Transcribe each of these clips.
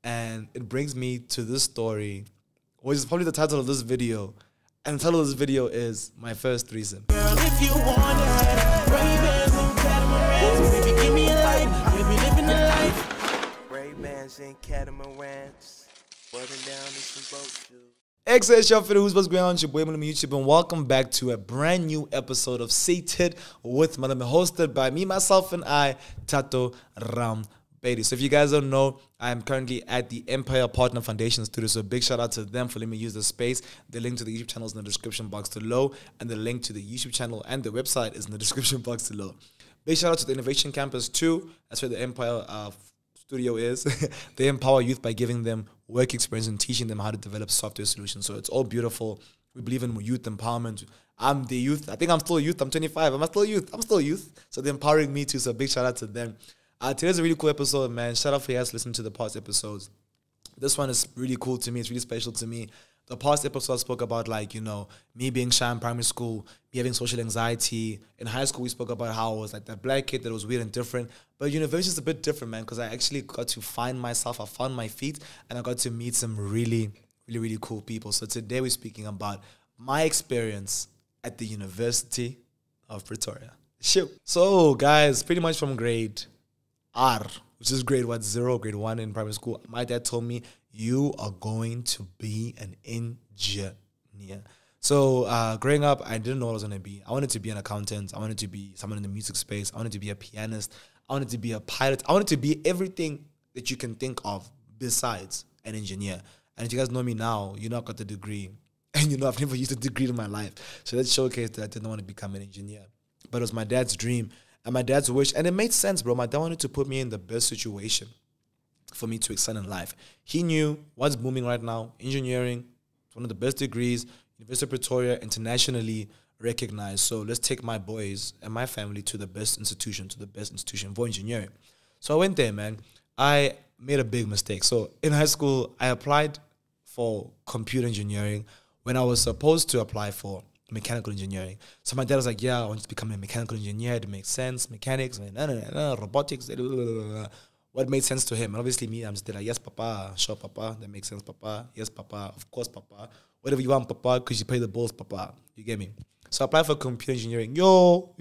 And it brings me to this story, which is probably the title of this video. And the title of this video is My First Threesome. Girl, if you want it, Ray-Bans and catamarans, baby, give me a light, we'll be living the life. Ray-Bans and catamarans, working down in some boat shoes. Ekse, shap, fede, what's going on? It's your boy Malome YouTube, and welcome back to a brand new episode of Seated with Malome, hosted by me, myself, and I, Thato Rampedi. So if you guys don't know, I'm currently at the Empire Partner Foundation Studio, so big shout out to them for letting me use the space. The link to the YouTube channel is in the description box below, and the link to the YouTube channel and the website is in the description box below. Big shout out to the Innovation Campus too. That's where the Empire Studio is. They empower youth by giving them work experience and teaching them how to develop software solutions. So it's all beautiful. We believe in youth empowerment. I'm the youth. I think I'm still a youth. I'm 25. I'm still a youth. I'm still a youth. So they're empowering me too. So big shout out to them. Today's a really cool episode, man. Shout out for you guys listening to the past episodes. This one is really cool to me. It's really special to me. The past episode spoke about, like, you know, me being shy in primary school, me having social anxiety. In high school, we spoke about how I was like that black kid that was weird and different. But university is a bit different, man, because I actually got to find myself. I found my feet, and I got to meet some really cool people. So today we're speaking about my experience at the University of Pretoria. Shoot. So, guys, pretty much from grade R, which is grade 0, grade 1 in primary school, my dad told me, you are going to be an engineer. So growing up, I didn't know what I was going to be. I wanted to be an accountant. I wanted to be someone in the music space. I wanted to be a pianist. I wanted to be a pilot. I wanted to be everything that you can think of besides an engineer. And if you guys know me now, you know I got the degree. And you know I've never used a degree in my life. So that showcased that I didn't want to become an engineer. But it was my dad's dream and my dad's wish. And it made sense, bro. My dad wanted to put me in the best situation for me to excel in life. He knew what's booming right now. Engineering, it's one of the best degrees. University of Pretoria, internationally recognized. So let's take my boys and my family to the best institution for engineering. So I went there, man. I made a big mistake. So in high school, I applied for computer engineering when I was supposed to apply for mechanical engineering. So my dad was like, yeah, I want to become a mechanical engineer. It makes sense. Mechanics, robotics, what made sense to him. And obviously me, I'm still like, yes, papa, sure, papa, that makes sense, papa, yes, papa, of course, papa, whatever you want, papa, because you pay the bills, papa, you get me? So I applied for computer engineering. Yo.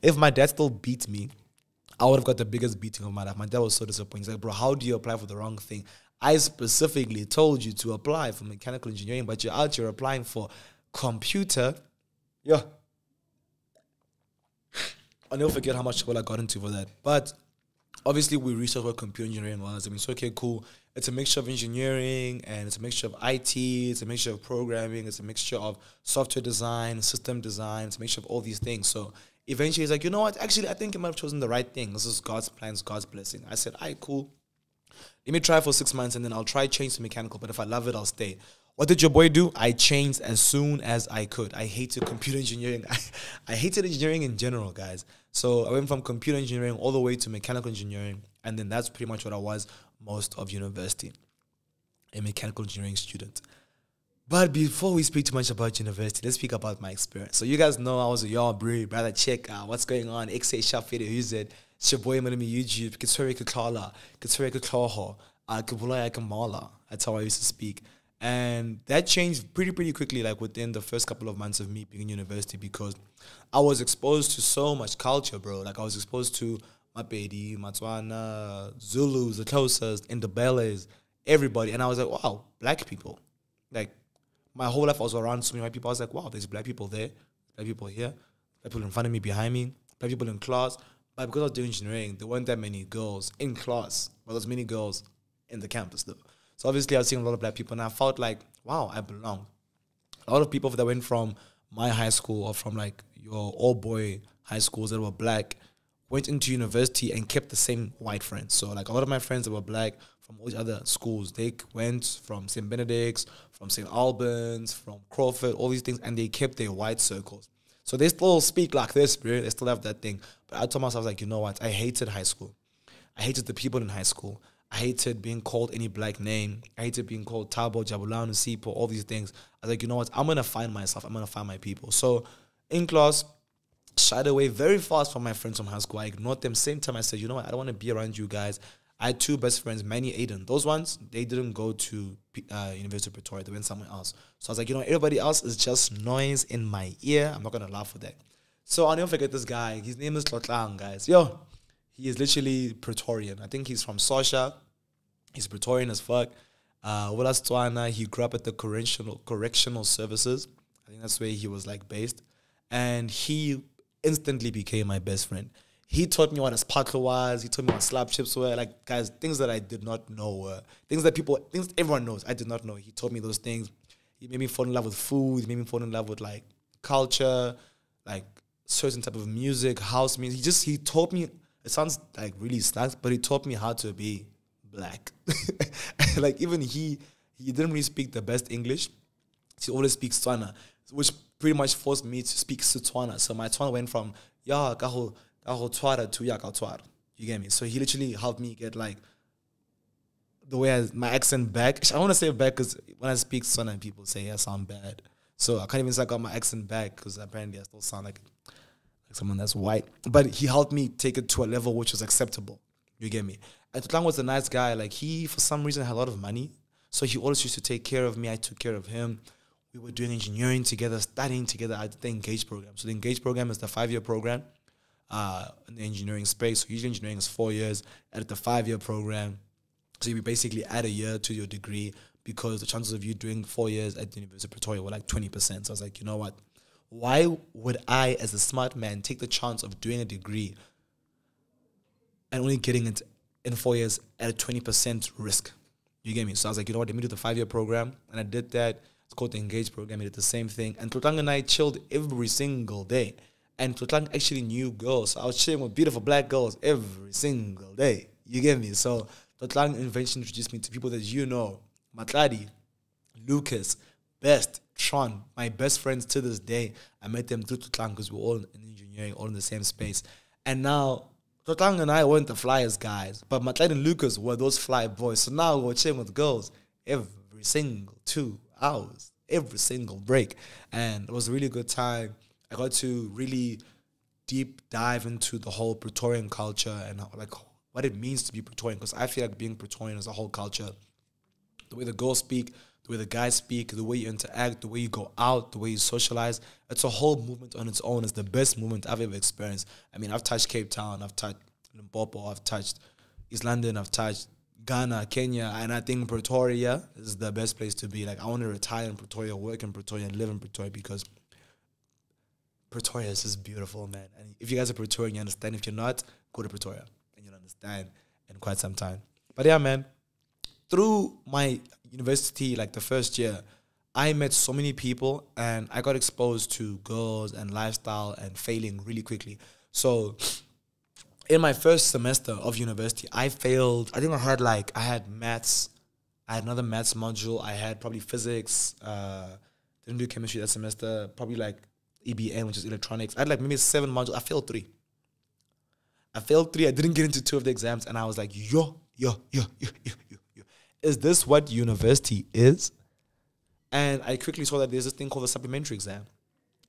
If my dad still beat me, I would have got the biggest beating of my life. My dad was so disappointed. He's like, bro, how do you apply for the wrong thing? I specifically told you to apply for mechanical engineering, but you're out here applying for computer. Yeah. I'll never forget how much trouble I got into for that. But obviously, we researched what computer engineering was. I mean, it's okay, cool. It's a mixture of engineering, and it's a mixture of IT, it's a mixture of programming, it's a mixture of software design, system design, it's a mixture of all these things. So eventually, he's like, you know what? Actually, I think you might have chosen the right thing. This is God's plans, God's blessing. I said, all right, cool. Let me try for 6 months, and then I'll try change to mechanical, but if I love it, I'll stay. What did your boy do? I changed as soon as I could. I hated computer engineering. I hated engineering in general, guys. So I went from computer engineering all the way to mechanical engineering. And then that's pretty much what I was most of university, a mechanical engineering student. But before we speak too much about university, let's speak about my experience. So you guys know I was a young brother. Check what's going on. Ekse, shap, fede, who's it? It's your boy Malome YouTube. That's how I used to speak. And that changed pretty quickly, like within the first couple of months of me being in university, because I was exposed to so much culture, bro. Like I was exposed to Mapedi, Matswana, Zulus, the closest, Indabelles, everybody. And I was like, wow, black people. Like my whole life I was around so many white people. I was like, wow, there's black people there, black people here, black people in front of me, behind me, black people in class. But because I was doing engineering, there weren't that many girls in class, but there was many girls in the campus though. So obviously I was seeing a lot of black people, and I felt like, wow, I belong. A lot of people that went from my high school or from like your all-boy high schools that were black went into university and kept the same white friends. So like a lot of my friends that were black from all these other schools, they went from St. Benedict's, from St. Albans, from Crawford, all these things, and they kept their white circles. So they still speak like this, bro. They still have that thing. But I told myself, like, you know what? I hated high school. I hated the people in high school. I hated being called any black name. I hated being called Tabo, Jabulanu, Sipo, all these things. I was like, you know what? I'm going to find myself. I'm going to find my people. So in class, shied away very fast from my friends from high school. I ignored them. Same time I said, you know what? I don't want to be around you guys. I had two best friends, Manny, Aiden. Those ones, they didn't go to University of Pretoria. They went somewhere else. So I was like, everybody else is just noise in my ear. I'm not going to laugh for that. So I'll never forget this guy. His name is Tlotlang, guys. He is literally Praetorian. I think he's from Sosha. He's Praetorian as fuck. He grew up at the correctional services. I think that's where he was like based. And he instantly became my best friend. He taught me what a spatula was. He taught me what slap chips were. Like, guys, things that I did not know. Things everyone knows. I did not know. He taught me those things. He made me fall in love with food. He made me fall in love with, like, culture, like, certain type of music, house music. He taught me, it sounds, like, really snacks, but he taught me how to be black. Like, even he didn't really speak the best English. He always speaks Tswana, which pretty much forced me to speak Setswana. So my Tswana went from, kaho Tswana to Tswana. You get me? So he literally helped me get, like, the way my accent back. I want to say back because when I speak Tswana, people say I sound bad. So I can't even say I got my accent back because apparently I still sound like someone that's white. But he helped me take it to a level which was acceptable. You get me? And Tutlang was a nice guy. Like, he, for some reason, had a lot of money. So he always used to take care of me. I took care of him. We were doing engineering together, studying together at the Engage program. So the Engage program is the 5-year program in the engineering space. So usually engineering is 4 years. At the 5-year program, so you basically add a year to your degree because the chances of you doing 4 years at the University of Pretoria were like 20%. So I was like, you know what? Why would I, as a smart man, take the chance of doing a degree and only getting it in 4 years at a 20% risk? You get me? So I was like, you know what? Let me do the 5-year program. And I did that. It's called the Engage program. I did the same thing. And Tlotlang and I chilled every single day. And Tlotlang actually knew girls. So I was chilling with beautiful black girls every single day. You get me? So Tlotlang eventually introduced me to people that you know. Matladi, Lucas, Best, Tron, my best friends to this day. I met them through Tlotlang because we're all in engineering, all in the same space. And now, Tlotlang and I weren't the flyest guys, but Matladi and Lucas were those fly boys. So now we're chilling with girls every single 2 hours, every single break. And it was a really good time. I got to really deep dive into the whole Praetorian culture and like what it means to be Praetorian, because I feel like being Praetorian is a whole culture. The way the girls speak, the way the guys speak, the way you interact, the way you go out, the way you socialize. It's a whole movement on its own. It's the best movement I've ever experienced. I mean, I've touched Cape Town, I've touched Limpopo, I've touched East London, I've touched Ghana, Kenya, and I think Pretoria is the best place to be. Like, I want to retire in Pretoria, work in Pretoria, and live in Pretoria because Pretoria is just beautiful, man. And if you guys are Praetorian, you understand. If you're not, go to Pretoria, and you'll understand in quite some time. But yeah, man, through my university, like the first year, I met so many people, and I got exposed to girls and lifestyle and failing really quickly. So in my first semester of university, I failed. I think I had maths. I had another maths module. I had probably physics. Didn't do chemistry that semester. Probably like EBN, which is electronics. I had like maybe 7 modules. I failed 3. I didn't get into 2 of the exams, and I was like, yo. Is this what university is? And I quickly saw that there's this thing called a supplementary exam.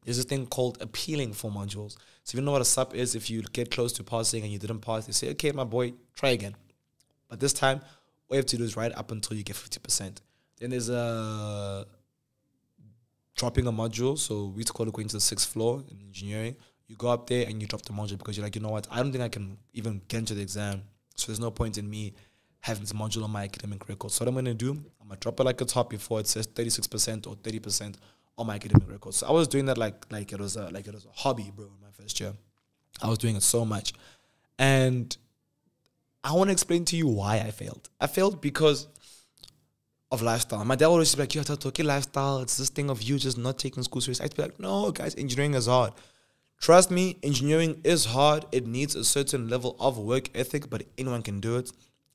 There's this thing called appealing for modules. So if you know what a sup is, if you get close to passing and you didn't pass, they say, okay, my boy, try again. But this time, all you have to do is write up until you get 50%. Then there's a dropping a module. So we used to call it going to the 6th floor in engineering. You go up there and you drop the module because you're like, you know what, I don't think I can even get into the exam. So there's no point in me having this module on my academic record. So what I'm going to do, I'm going to drop it like a top before it says 36% or 30% on my academic record. So I was doing that like it was a hobby, bro, in my first year. I was doing it so much. And I want to explain to you why I failed. I failed because of lifestyle. My dad always be like, yo, Thato, lifestyle, it's this thing of you just not taking school serious. I'd be like, no, guys, engineering is hard. Trust me, engineering is hard. It needs a certain level of work ethic, but anyone can do it.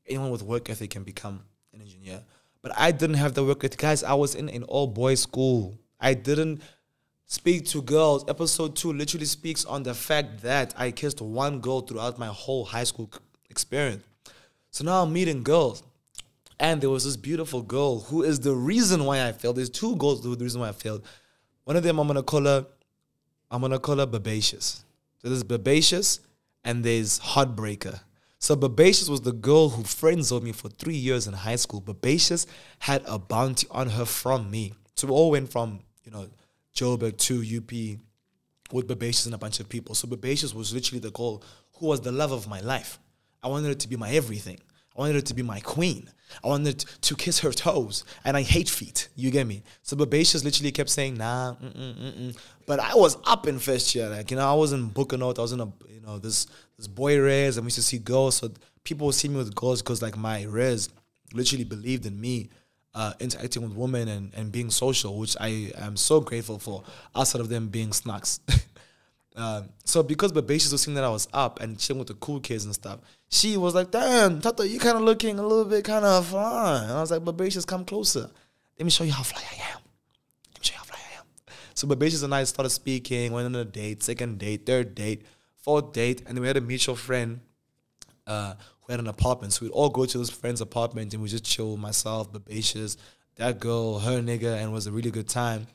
Anyone with work ethic can become an engineer. But I didn't have the work ethic. Guys, I was in an all-boys school. I didn't speak to girls. Episode 2 literally speaks on the fact that I kissed 1 girl throughout my whole high school experience. So now I'm meeting girls. And there was this beautiful girl who is the reason why I failed. There's 2 girls who are the reason why I failed. One of them I'm gonna call her Babacious. So there's Babacious and there's Heartbreaker. So Babacious was the girl who friend-zoned me for 3 years in high school. Babacious had a bounty on her from me. So we all went from, Joburg to UP with Babacious and a bunch of people. So Babacious was literally the girl who was the love of my life. I wanted her to be my everything. I wanted her to be my queen. I wanted to kiss her toes. And I hate feet. You get me? So Babacious literally kept saying, nah, But I was up in first year. Like, I wasn't booking out. I was in this boy res, and we used to see girls. So people would see me with girls because, like, my res literally believed in me interacting with women and being social, which I am so grateful for, outside of them being snacks. So because Babacious was seeing that I was up and chilling with the cool kids and stuff, she was like, damn, Thato, you kind of looking a little bit kind of fly. And I was like, Babacious, come closer. Let me show you how fly I am. So Babacious and I started speaking, went on a date, second date, third date, fourth date, and we had a mutual friend who had an apartment. So we'd all go to this friend's apartment and we just chill, myself, Babacious, that girl, her nigga, and it was a really good time.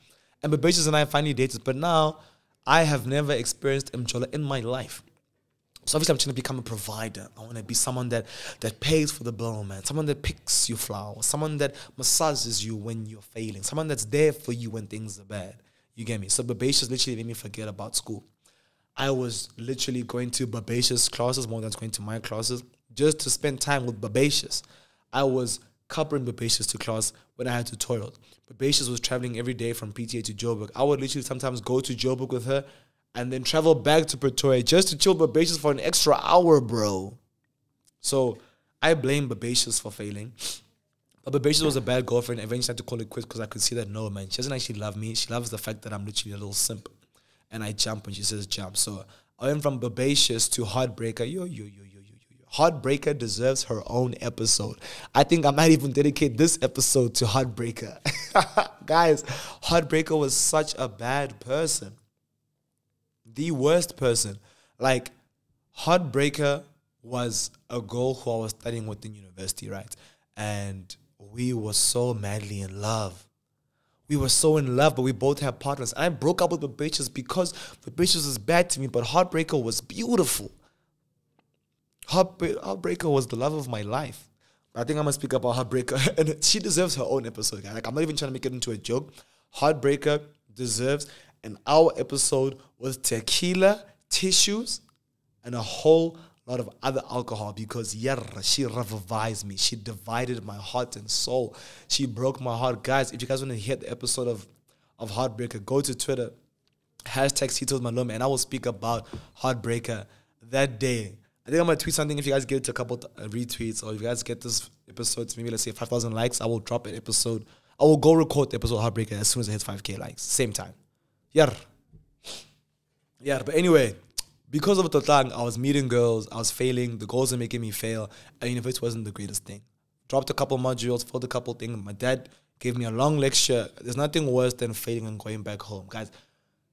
And Babacious and I finally dated, but now I have never experienced Mjola in my life. So obviously I'm trying to become a provider. I want to be someone that pays for the bill, man. Someone that picks you flowers. Someone that massages you when you're failing. Someone that's there for you when things are bad. You get me? So Babacious literally made me forget about school. I was literally going to Babacious classes more than going to my classes just to spend time with Babacious. I was covering Babacious to class when I had to toilet. Babacious was traveling every day from PTA to Joburg. I would literally sometimes go to Joburg with her and then travel back to Pretoria just to chill with Babacious for an extra hour, bro. So I blame Babacious for failing. But Babacious was a bad girlfriend. I eventually had to call it quits because I could see that, no, man, she doesn't actually love me. She loves the fact that I'm literally a little simp. And I jump when she says jump. So I went from Babacious to Heartbreaker. Heartbreaker deserves her own episode. I think I might even dedicate this episode to Heartbreaker. Guys, Heartbreaker was such a bad person. The worst person. Like, Heartbreaker was a girl who I was studying with in university, right? And we were so madly in love. We were so in love, but we both had partners. And I broke up with Babacious because Babacious was bad to me, but Heartbreaker was beautiful. Heartbreaker was the love of my life. I think I'm going to speak about Heartbreaker. And she deserves her own episode, guys. Like, I'm not even trying to make it into a joke. Heartbreaker deserves an hour episode with tequila, tissues, and a whole lot of other alcohol, because she revived me. She divided my heart and soul. She broke my heart. Guys, if you guys want to hear the episode of Heartbreaker, go to Twitter, #Malome, and I will speak about Heartbreaker that day. I think I'm going to tweet something. If you guys get a couple retweets, or if you guys get this episode to maybe, let's say, 5,000 likes, I will drop an episode. I will go record the episode of Heartbreaker as soon as it hits 5K likes. Same time. Yeah, but anyway, because of Totang, I was meeting girls, I was failing, the girls were making me fail, and university wasn't the greatest thing. Dropped a couple modules, failed a couple things. My dad gave me a long lecture. There's nothing worse than failing and going back home, guys.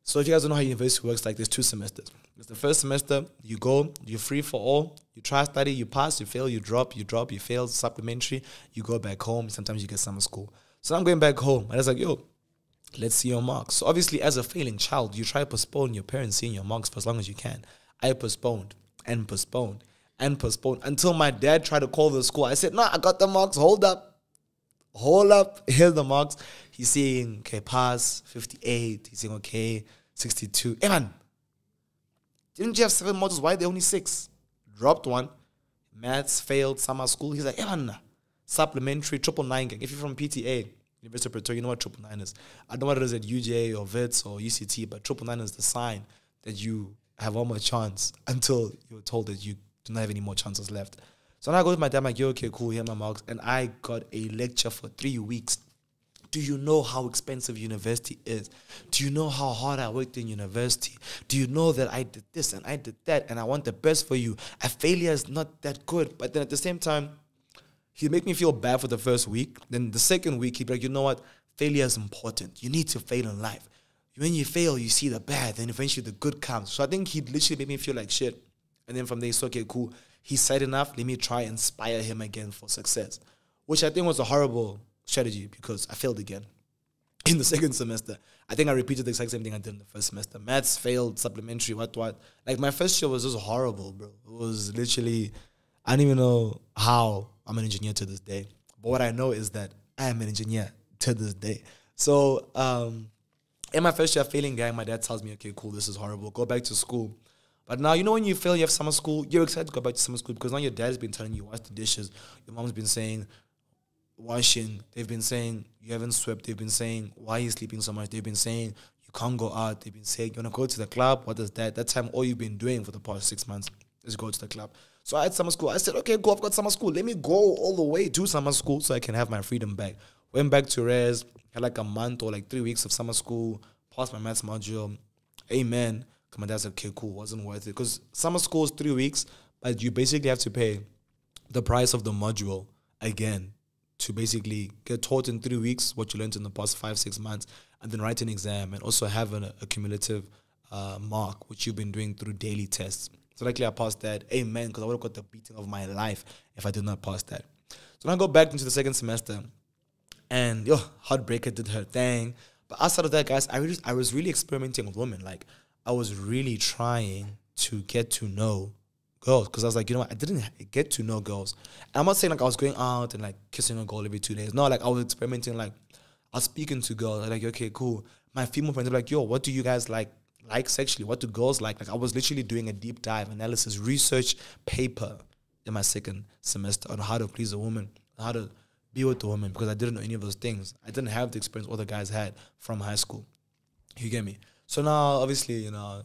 So if you guys don't know how university works, like, there's 2 semesters. There's the first semester, you go, you're free for all, you try study, you pass, you fail, you drop, you fail, supplementary, you go back home, sometimes you get summer school. So I'm going back home, and I was like, yo, let's see your marks. So obviously, as a failing child, you try to postpone your parents seeing your marks for as long as you can. I postponed and postponed and postponed until my dad tried to call the school. I said, no, I got the marks. Hold up. Here's the marks. He's saying, okay, pass, 58. He's saying, okay, 62. Hey, man, didn't you have 7 modules? Why are there only 6? Dropped 1. Maths failed, summer school. He's like, hey, man, supplementary, 999 gang. If you're from PTA, University of Pretoria, you know what 999 is. I don't know what it is at UJ or VITS or UCT, but 999 is the sign that you have one more chance until you're told that you do not have any more chances left. So now I go to my dad, I'm like, yo, okay, cool, here are my marks. And I got a lecture for 3 weeks. Do you know how expensive university is? Do you know how hard I worked in university? Do you know that I did this and I did that and I want the best for you? A failure is not that good. But then at the same time, he'd make me feel bad for the first week. Then the second week, he'd be like, you know what? Failure is important. You need to fail in life. When you fail, you see the bad, then eventually the good comes. So I think he'd literally make me feel like shit. And then from there, it's okay, cool. He said enough. Let me try and inspire him again for success, which I think was a horrible strategy because I failed again in the second semester. I think I repeated the exact same thing I did in the first semester. Maths failed, supplementary, what. Like, my first year was just horrible, bro. It was literally, I don't even know how I'm an engineer to this day. But what I know is that I am an engineer to this day. So in my first year failing gang, my dad tells me, okay, cool, this is horrible. Go back to school. But now, you know when you fail, you have summer school, you're excited to go back to summer school because now your dad's been telling you, wash the dishes. Your mom's been saying, washing. They've been saying, you haven't swept. They've been saying, why are you sleeping so much? They've been saying, you can't go out. They've been saying, you want to go to the club? What is that? That time, all you've been doing for the past 6 months is go to the club. So I had summer school. I said, okay, cool, I've got summer school. Let me go all the way to summer school so I can have my freedom back. Went back to res, had like a month or like 3 weeks of summer school, passed my maths module. Amen. My dad said, okay, cool, wasn't worth it. Because summer school is 3 weeks, but you basically have to pay the price of the module again to basically get taught in 3 weeks what you learned in the past 5-6 months, and then write an exam and also have a cumulative mark, which you've been doing through daily tests. So luckily I passed that. Amen, because I would have got the beating of my life if I did not pass that. So now I go back into the second semester, and heartbreaker did her thing. But outside of that, guys, I was really experimenting with women. Like, I was really trying to get to know girls because I was like, you know what, I didn't get to know girls. And I'm not saying like I was going out and like kissing a girl every 2 days. No, like I was experimenting. Like I was speaking to girls. I'm like, okay, cool. My female friends are like, yo, what do you guys like sexually? What do girls like? Like I was literally doing a deep dive analysis research paper in my second semester on how to please a woman, how to be with a woman, because I didn't know any of those things. I didn't have the experience all the guys had from high school. You get me? So now, obviously, you know,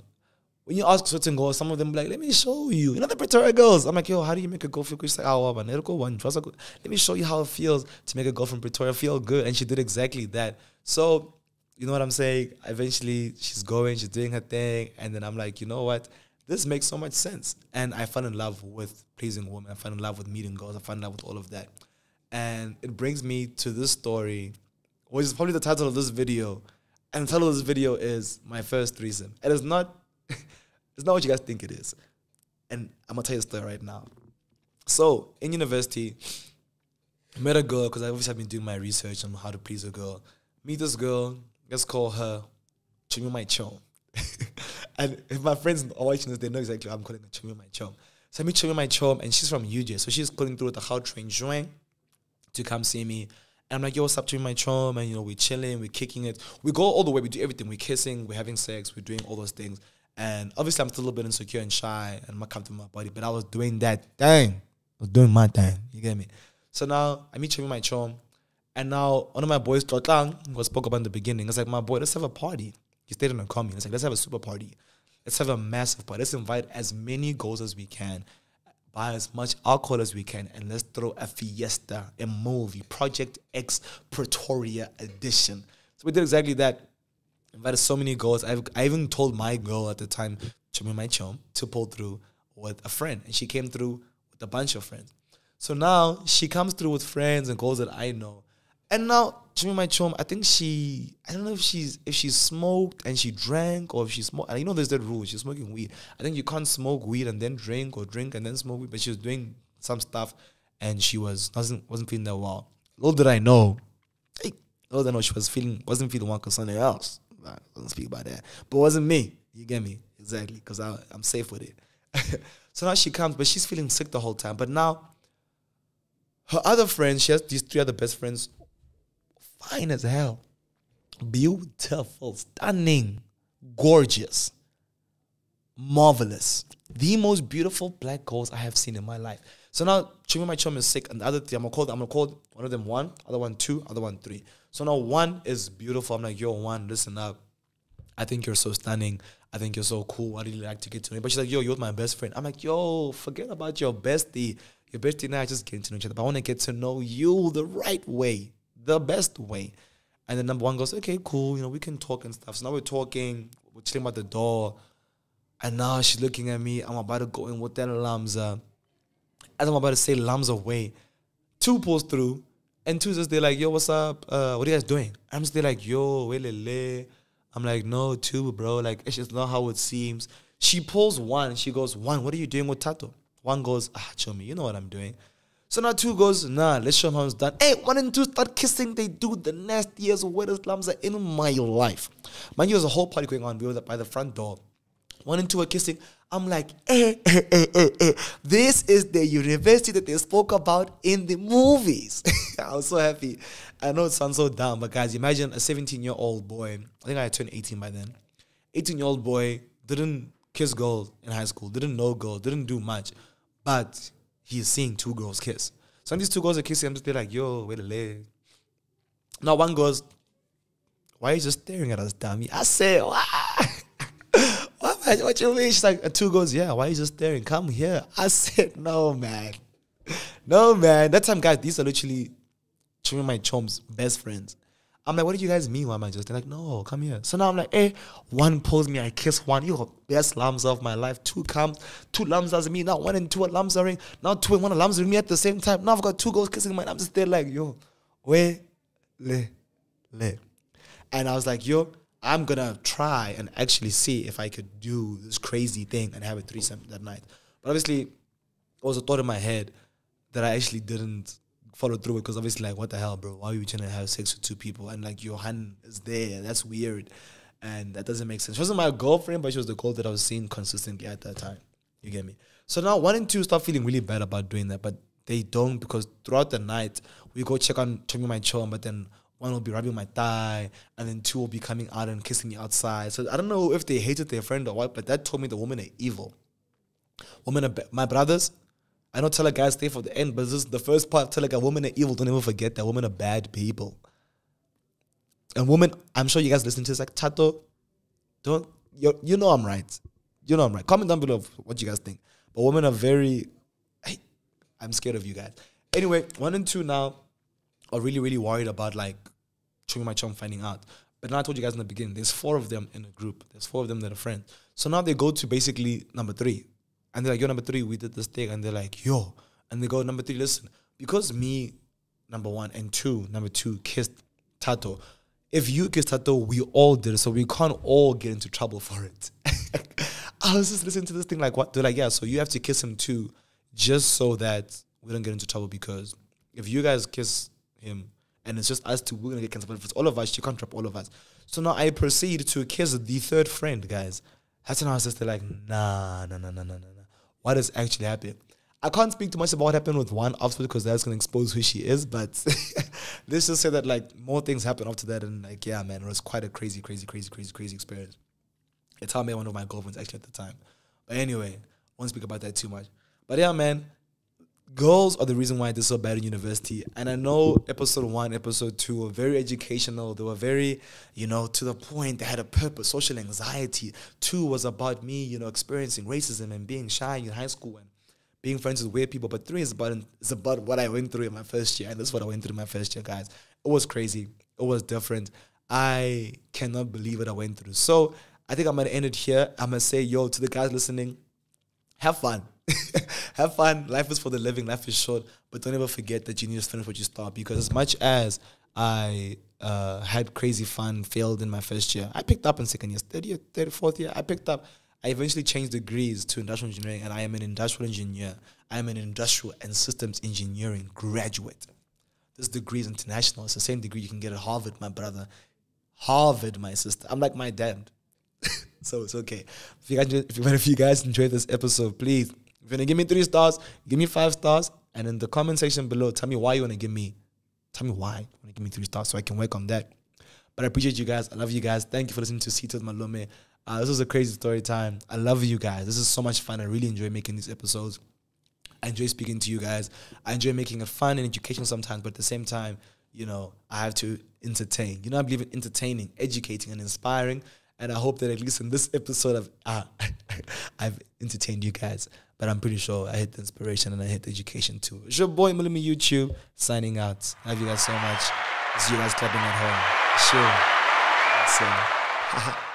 when you ask certain girls, some of them be like, let me show you. You know the Pretoria girls? I'm like, yo, how do you make a girl feel good? She's like, let me show you how it feels to make a girl from Pretoria feel good. And she did exactly that. So, you know what I'm saying? Eventually, she's doing her thing. And then I'm like, you know what? This makes so much sense. And I fell in love with pleasing women. I fell in love with meeting girls. I fell in love with all of that. And it brings me to this story, which is probably the title of this video. And the title of this video is My First Threesome. And it's not what you guys think it is. And I'm going to tell you the story right now. So, in university, I met a girl, because I obviously have been doing my research on how to please a girl. Meet this girl, let's call her Chumi My Chom. And if my friends are watching this, they know exactly what I'm calling her, Chumi My Chom. So I meet Chumi My Chom, and she's from UJ. So she's pulling through with the Gautrain joint to come see me. And I'm like, yo, what's up to my chum? And, you know, we're chilling, we're kicking it. We go all the way, we do everything. We're kissing, we're having sex, we're doing all those things. And obviously, I'm still a little bit insecure and shy and I'm not comfortable with my body, but I was doing that thing. I was doing my thing. You get me? So now, I meet my chum. And now, one of my boys, Totang, who I spoke about in the beginning, it's like, my boy, let's have a party. He stayed in a commune. It's like, let's have a super party. Let's have a massive party. Let's invite as many girls as we can. Buy as much alcohol as we can, and let's throw a fiesta, a movie, Project X Pretoria edition. So we did exactly that. Invited so many girls. I even told my girl at the time, Chumi My Chom, to pull through with a friend. And she came through with a bunch of friends. So now she comes through with friends and girls that I know. And now, Chumi My Chom, I think I don't know if she smoked and she drank, or if she smoked. And you know there's that rule, she's smoking weed. I think you can't smoke weed and then drink, or drink and then smoke weed. But she was doing some stuff and she wasn't feeling that well. Little did I know she wasn't feeling well because something else. I don't speak about that. But it wasn't me. You get me? Exactly. Because I'm safe with it. So now she comes, but she's feeling sick the whole time. But now, her other friends, she has these 3 other best friends, fine as hell. Beautiful, stunning, gorgeous, marvelous. The most beautiful black girls I have seen in my life. So now, Chumi My Chom is sick, and the other 3, I'm gonna call one of them 1, other one 2, other one 3. So now 1 is beautiful. I'm like, yo, 1, listen up. I think you're so stunning. I think you're so cool. I really like to get to know you. But she's like, yo, you're my best friend. I'm like, yo, forget about your bestie. Your bestie and I just getting to know each other. But I want to get to know you the right way, the best way. And then number 1 goes, okay, cool. You know, we can talk and stuff. So now we're talking. We're chilling by the door. And now she's looking at me. I'm about to go in with that lamza. As I'm about to say lamza away, 2 pulls through. And 2 just, they're like, yo, what's up? What are you guys doing? I'm just there like, yo, welele. I'm like, no, 2, bro. Like, it's just not how it seems. She pulls 1. She goes, 1, what are you doing with Thato? 1 goes, show me. You know what I'm doing. So now 2 goes, nah, let's show him how it's done. Hey, 1 and 2 start kissing. They do the nastiest, wettest lamza in my life. Mind you, there's a whole party going on. We were by the front door. 1 and 2 are kissing. I'm like, this is the university that they spoke about in the movies. I was so happy. I know it sounds so dumb, but guys, imagine a 17-year-old boy. I think I had turned 18 by then. 18-year-old boy didn't kiss girls in high school, didn't know girls, didn't do much, but he's seeing 2 girls kiss. So when these 2 girls are kissing, I'm just like, yo, wait a leg. Now one goes, why are you just staring at us, dummy? I said, why? What you mean? She's like, 2 goes, yeah, why are you just staring? Come here. I said, no, man. No, man. That time, guys, these are literally two of my chums, best friends. I'm like, what do you guys mean? Why am I just? They're like, no, come here. So now I'm like, hey, 1 pulls me, I kiss 1. Yo, best lums of my life. 2 comes, 2 lums as me. Now 1 and 2 are lumsering. Now 2 and 1 are lumsering me at the same time. Now I've got 2 girls kissing mine. I'm just there like, yo, where, le. And I was like, yo, I'm going to try and actually see if I could do this crazy thing and have a threesome that night. But obviously, it was a thought in my head that I actually didn't follow through with, because obviously, like, what the hell, bro? Why are you trying to have sex with 2 people? And, like, your hand is there. That's weird. And that doesn't make sense. She wasn't my girlfriend, but she was the girl that I was seeing consistently at that time. You get me? So now 1 and 2 start feeling really bad about doing that, but they don't, because throughout the night, we go check on Tommy, my chum, but then 1 will be rubbing my thigh, and then 2 will be coming out and kissing me outside. So I don't know if they hated their friend or what, but that told me the women are evil. Women are my brothers. I don't tell a guy stay for the end, but this is the first part. Tell like a woman are evil. Don't ever forget that women are bad people. And women, I'm sure you guys listen to this like, Thato, don't, you know I'm right. You know I'm right. Comment down below what you guys think. But women are very, I'm scared of you guys. Anyway, 1 and 2 now are really, really worried about like my chum finding out. But now I told you guys in the beginning, there's 4 of them in a group. There's 4 of them that are friends. So now they go to basically number 3. And they're like, yo, number 3, we did this thing. And they're like, yo. And they go, number 3, listen, because me, number 1, and 2, number 2, kissed Thato. If you kissed Thato, we all did it. So we can't all get into trouble for it. I was just listening to this thing like, what? They're like, yeah, so you have to kiss him too, just so that we don't get into trouble. Because if you guys kiss him and it's just us 2, we're going to get cancelled. But if it's all of us, you can't trap all of us. So now I proceed to kiss the 3rd friend, guys. That's when I was just like, nah. What has actually happened? I can't speak too much about what happened with 1 after, because that's going to expose who she is. But let's just say that like more things happened after that. And like, yeah, man, it was quite a crazy experience. It's how I met one of my girlfriends actually at the time. But anyway, I won't speak about that too much. But yeah, man, girls are the reason why I did so bad in university. And I know episode 1, episode 2 were very educational. They were very, to the point. They had a purpose, social anxiety. 2 was about me, experiencing racism and being shy in high school and being friends with weird people. But 3 is about what I went through in my first year. And that's what I went through in my first year, guys. It was crazy. It was different. I cannot believe what I went through. So I think I'm going to end it here. I'm going to say, yo, to the guys listening, have fun. Have fun. Life is for the living. Life is short. But don't ever forget that you need to finish what you start. Because as much as I had crazy fun, failed in my first year, I picked up in second year, third year, third, fourth year. I picked up. I eventually changed degrees to industrial engineering, and I am an industrial engineer. I am an industrial and systems engineering graduate. This degree is international. It's the same degree you can get at Harvard, my brother. Harvard, my sister. I'm like my dad. So it's okay. If you guys enjoyed this episode, please, if you're going to give me 3 stars, give me 5 stars. And in the comment section below, tell me why you want to give me 3 stars so I can work on that. But I appreciate you guys. I love you guys. Thank you for listening to Seat with Malome. This was a crazy story time. I love you guys. This is so much fun. I really enjoy making these episodes. I enjoy speaking to you guys. I enjoy making it fun and educational sometimes, but at the same time, I have to entertain. I believe in entertaining, educating, and inspiring. And I hope that at least in this episode I've entertained you guys. But I'm pretty sure I hit the inspiration and I hit the education too. It's your boy Malome YouTube signing out. Love you guys so much. See you guys clapping at home. Sure.